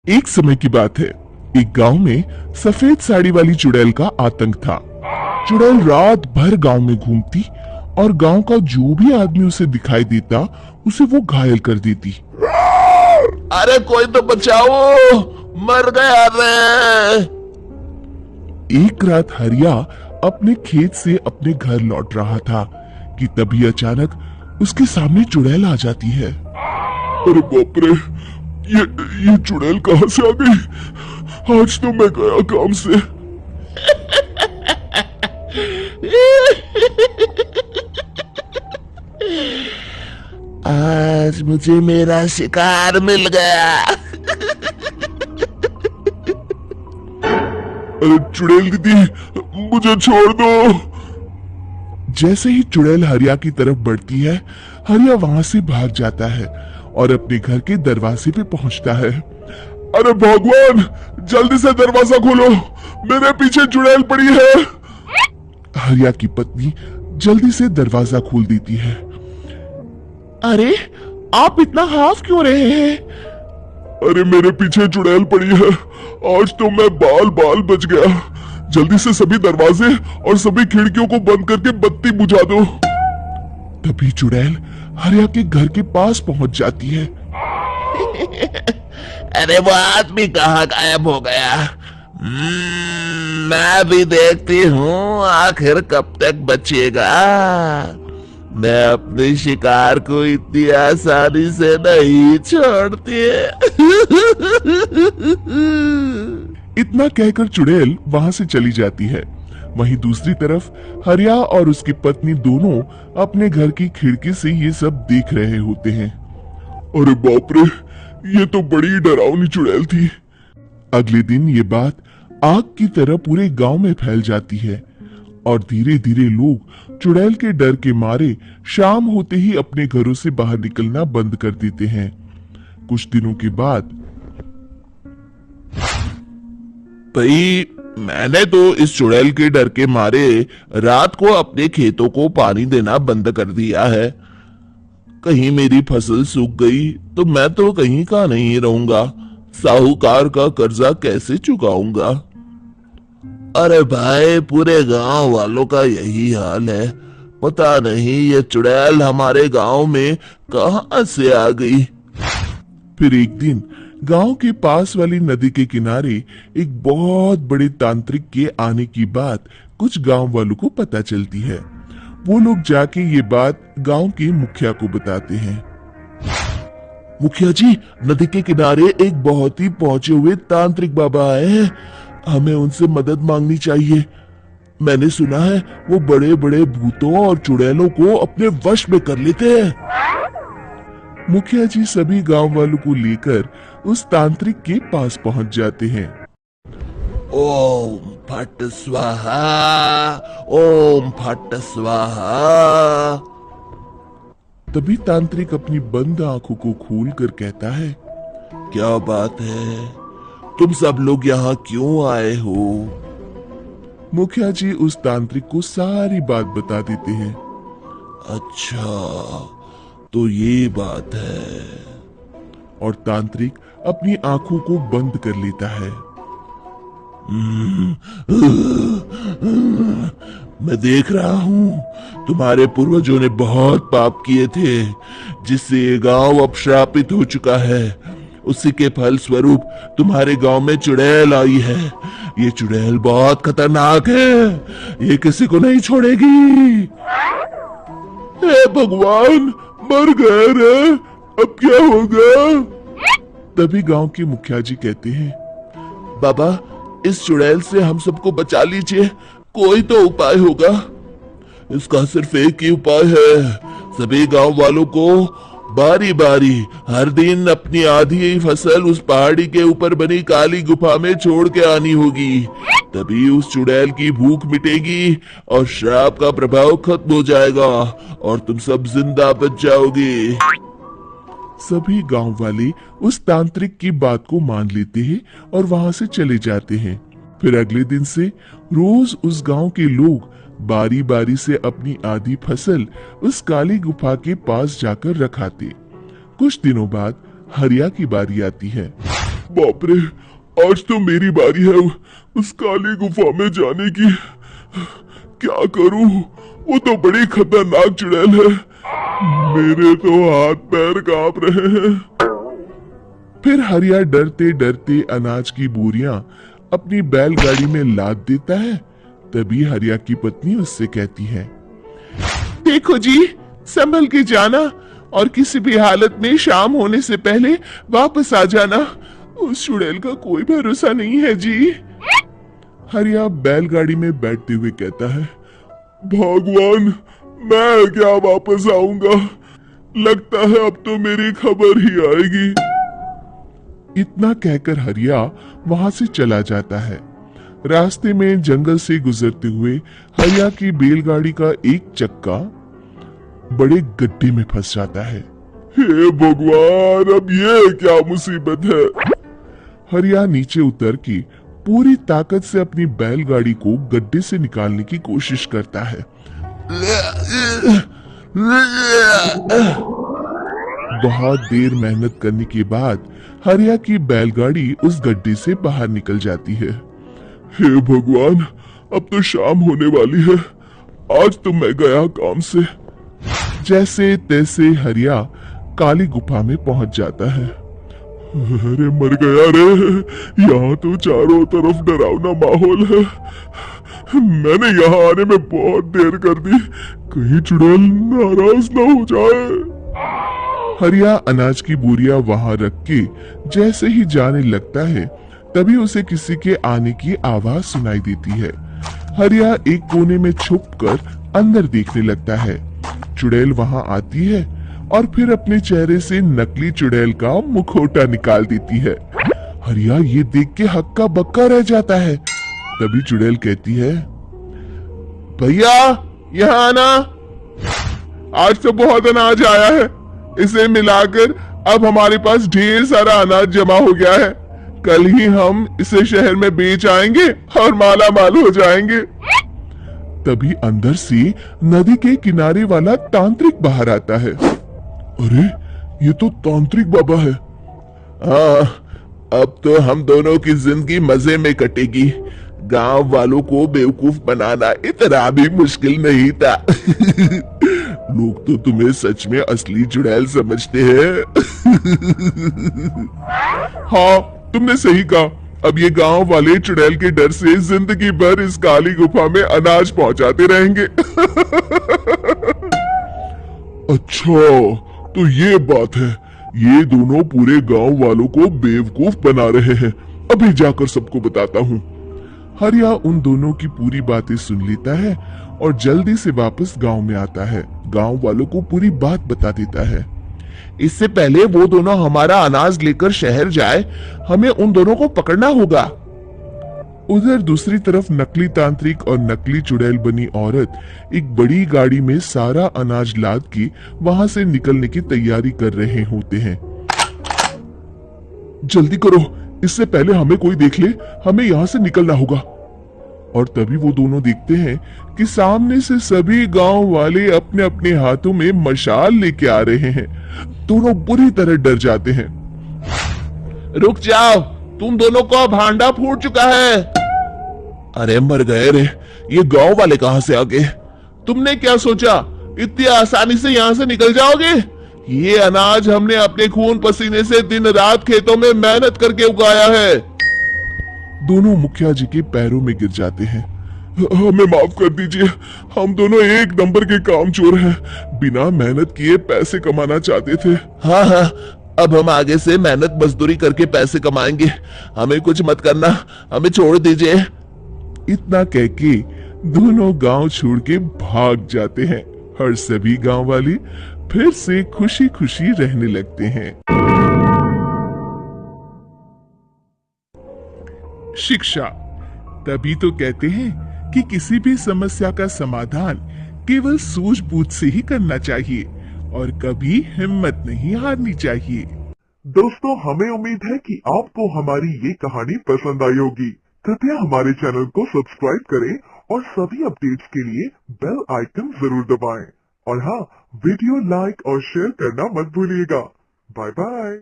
एक समय की बात है। एक गांव में सफेद साड़ी वाली चुड़ैल का आतंक था। चुड़ैल रात भर गांव में घूमती और गांव का जो भी आदमी उसे दिखाई देता उसे वो घायल कर देती। अरे कोई तो बचाओ, मर गया रे। एक रात हरिया अपने खेत से अपने घर लौट रहा था कि तभी अचानक उसके सामने चुड़ैल आ जाती है। अरे बाप रे, ये चुड़ैल कहां से आ गई? आज तो मैं गया काम से। आज मुझे मेरा शिकार मिल गया। अरे चुड़ैल दीदी, मुझे छोड़ दो। जैसे ही चुड़ैल हरिया की तरफ बढ़ती है, हरिया वहां से भाग जाता है और अपने घर के दरवाजे पे पहुंचता है। अरे भगवान, जल्दी से दरवाजा खोलो, मेरे पीछे चुड़ैल पड़ी है। हरिया की पत्नी जल्दी से दरवाजा खोल देती है। अरे आप इतना हाफ क्यों रहे हैं? अरे मेरे पीछे चुड़ैल पड़ी है, आज तो मैं बाल बाल बच गया। जल्दी से सभी दरवाजे और सभी खिड़कियों को बंद करके बत्ती बुझा दो। तभी चुड़ैल हरिया के घर के पास पहुंच जाती है। अरे वो आदमी कहाँ गायब हो गया? मैं भी देखती हूँ आखिर कब तक बचेगा। मैं अपने शिकार को इतनी आसानी से नहीं छोड़ती। इतना कहकर चुड़ैल वहां से चली जाती है। वहीं दूसरी तरफ हरिया और उसकी पत्नी दोनों अपने घर की खिड़की से ये सब देख रहे होते हैं। अरे बाप रे, ये तो बड़ी डरावनी चुड़ैल थी। अगले दिन ये बात आग की तरह पूरे गांव में फैल जाती है और धीरे धीरे लोग चुड़ैल के डर के मारे शाम होते ही अपने घरों से बाहर निकलना बंद कर देते हैं। कुछ दिनों के बाद भाई, मैंने तो इस चुड़ैल के डर के मारे रात को अपने खेतों को पानी देना बंद कर दिया है। कहीं मेरी फसल सूख गई तो मैं तो कहीं का नहीं रहूंगा। साहूकार का कर्जा कैसे चुकाऊंगा? अरे भाई, पूरे गांव वालों का यही हाल है। पता नहीं ये चुड़ैल हमारे गांव में कहां से आ गई। फिर एक दिन गांव के पास वाली नदी के किनारे एक बहुत बड़े तांत्रिक के आने की बात कुछ गांव वालों को पता चलती है। वो लोग जाके ये बात गांव के मुखिया को बताते हैं। मुखिया जी, नदी के किनारे एक बहुत ही पहुंचे हुए तांत्रिक बाबा आए हैं, हमें उनसे मदद मांगनी चाहिए। मैंने सुना है वो बड़े बड़े भूतों और चुड़ैलों को अपने वश में कर लेते हैं। मुखिया जी सभी गांव वालों को लेकर उस तांत्रिक के पास पहुंच जाते हैं। ओम फट स्वाहा, ओम फट स्वाहा। तभी तांत्रिक अपनी बंद आंखों को खोलकर कहता है, क्या बात है? तुम सब लोग यहाँ क्यों आए हो? मुखिया जी उस तांत्रिक को सारी बात बता देते हैं। अच्छा, तो ये बात है। और तांत्रिक अपनी आंखों को बंद कर लेता है। मैं देख रहा हूँ तुम्हारे पूर्वजों ने बहुत पाप किए थे, जिससे ये गांव अब श्रापित हो चुका है। उसी के फल स्वरूप तुम्हारे गांव में चुड़ैल आई है। ये चुड़ैल बहुत खतरनाक है, ये किसी को नहीं छोड़ेगी। हे भगवान, मर गए रे, अब क्या होगा? तभी गांव के मुखिया जी कहते हैं, बाबा, इस चुड़ैल से हम सबको बचा लीजिए, कोई तो उपाय होगा। इसका सिर्फ एक ही उपाय है। सभी गांव वालों को बारी बारी हर दिन अपनी आधी फसल उस पहाड़ी के ऊपर बनी काली गुफा में छोड़ के आनी होगी। तभी उस चुड़ैल की भूख मिटेगी और श्राप का प्रभाव खत्म हो जाएगा और तुम सब जिंदा बच जाओगे। सभी गांव वाले उस तांत्रिक की बात को मान लेते हैं और वहां से चले जाते हैं। फिर अगले दिन से रोज उस गांव के लोग बारी बारी से अपनी आधी फसल उस काली गुफा के पास जाकर रखाते। कुछ दिनों बाद हरिया की बारी आती है। बाप रे, आज तो मेरी बारी है उस काली गुफा में जाने की। क्या करूं? वो तो बड़ी खतरनाक चुड़ैल है। मेरे तो हाथ पैर कांप रहे हैं। फिर हरिया डरते डरते अनाज की बोरियां अपनी बैलगाड़ी में लाद देता है। तभी हरिया की पत्नी उससे कहती है, देखो जी, संभल के जाना और किसी भी हालत में शाम होने से पहले वापस आ जाना। उस चुड़ैल का कोई भरोसा नहीं है जी। हरिया बैलगाड़ी में बैठते हुए कहता है, भगवान, मैं क्या वापस आऊंगा? लगता है अब तो मेरी खबर ही आएगी। इतना कहकर हरिया वहां से चला जाता है। रास्ते में जंगल से गुजरते हुए हरिया की बैलगाड़ी का एक चक्का बड़े गड्ढे में फंस जाता है। हे भगवान, अब ये क्या मुसीबत है? हरिया नीचे उतर के पूरी ताकत से अपनी बैलगाड़ी को गड्ढे से निकालने की कोशिश करता है। बहुत देर मेहनत करने के बाद हरिया की बैलगाड़ी उस गड्ढे से बाहर निकल जाती है। हे भगवान, अब तो शाम होने वाली है। आज तो मैं गया काम से। जैसे तैसे हरिया काली गुफा में पहुंच जाता है। अरे मर गया रे, यहाँ तो चारों तरफ डरावना माहौल है। मैंने यहाँ आने में बहुत देर कर दी, कहीं चुड़ैल नाराज ना हो जाए। हरिया अनाज की बोरिया वहां रख के जैसे ही जाने लगता है, तभी उसे किसी के आने की आवाज सुनाई देती है। हरिया एक कोने में छुपकर अंदर देखने लगता है। चुड़ैल वहां आती है और फिर अपने चेहरे से नकली चुड़ैल का मुखौटा निकाल देती है। हरिया ये देख के हक्का बक्का रह जाता है। तभी चुड़ैल कहती है, भैया यहाँ आना, आज तो बहुत अनाज आया है। इसे मिलाकर अब हमारे पास ढेर सारा अनाज जमा हो गया है। कल ही हम इसे शहर में बेच आएंगे और माला माल हो जाएंगे। तभी अंदर से नदी के किनारे वाला तांत्रिक बाहर आता है। अरे, ये तो तांत्रिक बाबा है। हाँ, अब तो हम दोनों की जिंदगी मजे में कटेगी। गांव वालों को बेवकूफ बनाना इतना भी मुश्किल नहीं था। लोग तो तुम्हें सच में असली चुड़ैल समझते हैं। हाँ, तुमने सही कहा। अब ये गांव वाले चुड़ैल के डर से जिंदगी भर इस काली गुफा में अनाज पहुंचाते रहेंगे। अच्छा, तो ये बात है। ये दोनों पूरे गांव वालों को बेवकूफ बना रहे हैं। अभी जाकर सबको बताता हूँ। हरिया उन दोनों की पूरी बातें सुन लेता है और जल्दी से वापस गांव में आता है। गांव वालों को पूरी बात बता देता है। इससे पहले वो दोनों हमारा अनाज लेकर शहर जाए, हमें उन दोनों को पकड़ना होगा। उधर दूसरी तरफ नकली तांत्रिक और नकली चुड़ैल बनी औरत एक बड़ी गाड़ी में सारा अनाज लाद के वहां से निकलने की तैयारी कर रहे होते हैं। जल्दी करो, इससे पहले हमें कोई देख ले। हमें यहाँ से निकलना होगा। और तभी वो दोनों देखते हैं कि सामने से सभी गांव वाले अपने अपने हाथों में मशाल लेके आ रहे हैं। दोनों बुरी तरह डर जाते हैं। रुक जाओ, तुम दोनों का भांडा फूट चुका है। अरे मर गए रे, ये गांव वाले कहां से आ गए? तुमने क्या सोचा इतनी आसानी से यहां से निकल जाओगे? ये अनाज हमने अपने खून पसीने से दिन रात खेतों में मेहनत करके उगाया है। दोनों मुखिया जी के पैरों में गिर जाते हैं। हमें माफ कर दीजिए, हम दोनों एक नंबर के कामचोर हैं। बिना मेहनत किए पैसे कमाना चाहते थे। हाँ हाँ, अब हम आगे से मेहनत मजदूरी करके पैसे कमाएंगे। हमें कुछ मत करना, हमें छोड़ दीजिए। इतना कह के दोनों गांव छोड़ के भाग जाते हैं और सभी गांव वाले फिर से खुशी खुशी रहने लगते हैं। शिक्षा, तभी तो कहते हैं कि किसी भी समस्या का समाधान केवल सूझबूझ से ही करना चाहिए और कभी हिम्मत नहीं हारनी चाहिए। दोस्तों, हमें उम्मीद है कि आपको हमारी ये कहानी पसंद आई होगी। कृपया हमारे चैनल को सब्सक्राइब करें और सभी अपडेट्स के लिए बेल आइकन जरूर दबाएं। और हाँ, वीडियो लाइक और शेयर करना मत भूलिएगा। Bye bye.